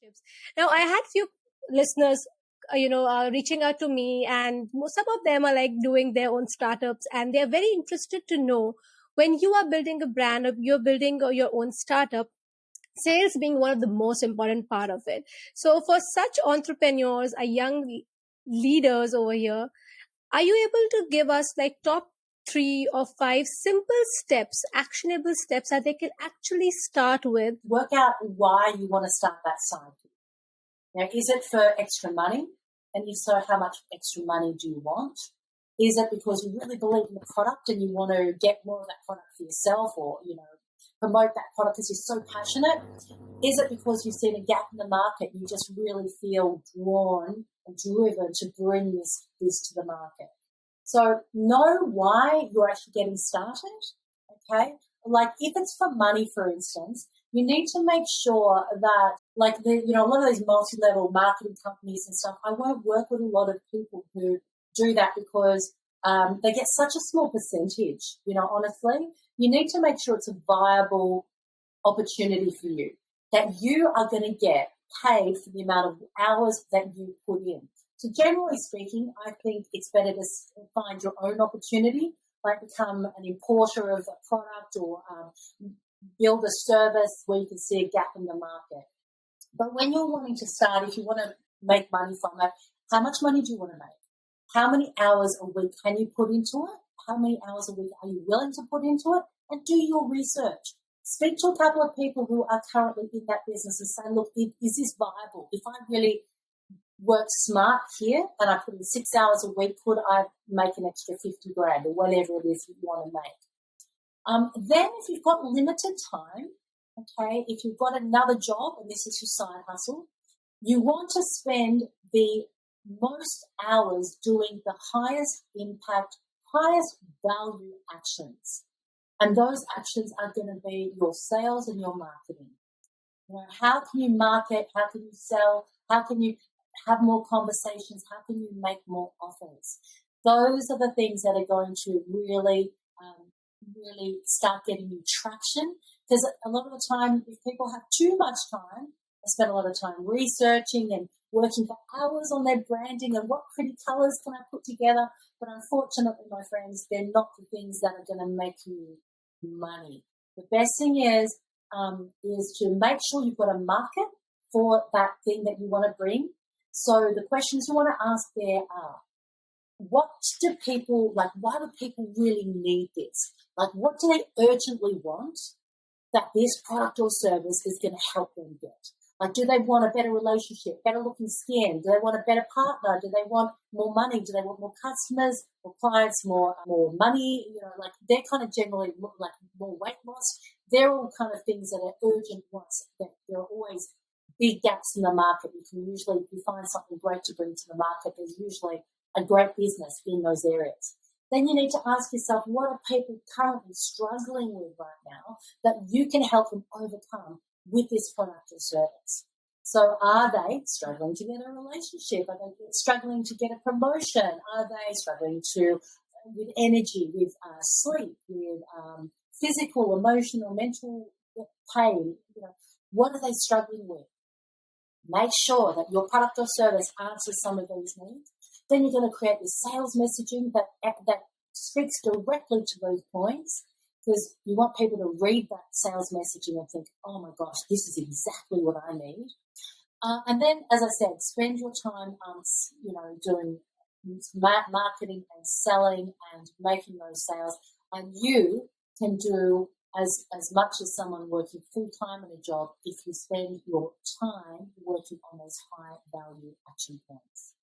relationships. Now, I had few listeners, reaching out to me, and some of them are like doing their own startups, and they're very interested to know, when you are building a brand or you're building your own startup, sales being one of the most important part of it. So for such entrepreneurs, young leaders over here, are you able to give us like top 3 or 5 simple steps, actionable steps that they can actually start with? Work out why you want to start that side. Now, is it for extra money? And if so, how much extra money do you want? Is it because you really believe in the product and you want to get more of that product for yourself, or, promote that product because you're so passionate? Is it because you've seen a gap in the market and you just really feel drawn and driven to bring this to the market? So know why you're actually getting started, okay? Like if it's for money, for instance, you need to make sure that, like, a lot of these multi-level marketing companies and stuff, I won't work with a lot of people who do that because they get such a small percentage, honestly. You need to make sure it's a viable opportunity for you, that you are going to get paid for the amount of hours that you put in. So generally speaking, I think it's better to find your own opportunity, like become an importer of a product or build a service where you can see a gap in the market. But when you're wanting to start, if you want to make money from it, how much money do you want to make? How many hours a week can you put into it? How many hours a week are you willing to put into it? And do your research. Speak to a couple of people who are currently in that business and say, look, is this viable? If I really work smart here and I put in 6 hours a week, could I make an extra 50 grand or whatever it is you want to make? Then if you've got limited time, okay, if you've got another job and this is your side hustle, you want to spend the most hours doing the highest impact, highest value actions. And those actions are going to be your sales and your marketing. How can you market? How can you sell? How can you have more conversations? How can you make more offers? Those are the things that are going to really start getting you traction. Because a lot of the time, if people have too much time, they spend a lot of time researching and working for hours on their branding and what pretty colours can I put together. But unfortunately, my friends, they're not the things that are going to make you money. The best thing is to make sure you've got a market for that thing that you want to bring. So the questions you want to ask there are, what do people, like, why do people really need this? Like, what do they urgently want that this product or service is going to help them get? Like, do they want a better relationship, better looking skin? Do they want a better partner? Do they want more money? Do they want more customers, more clients, more money? Like they're kind of generally like more weight loss. They're all kind of things that are urgent wants. That there are always big gaps in the market. You can usually, if you find something great to bring to the market, there's usually a great business in those areas. Then you need to ask yourself, what are people currently struggling with right now that you can help them overcome with this product or service? So are they struggling to get a relationship? Are they struggling to get a promotion? Are they struggling with energy, with sleep, with physical, emotional, mental pain? What are they struggling with? Make sure that your product or service answers some of these needs. Then you're going to create the sales messaging that speaks directly to those points, because you want people to read that sales messaging and think, oh my gosh, this is exactly what I need. And then, as I said, spend your time, doing marketing and selling and making those sales. And you can do as much as someone working full-time in a job if you spend your time working on those high-value action points.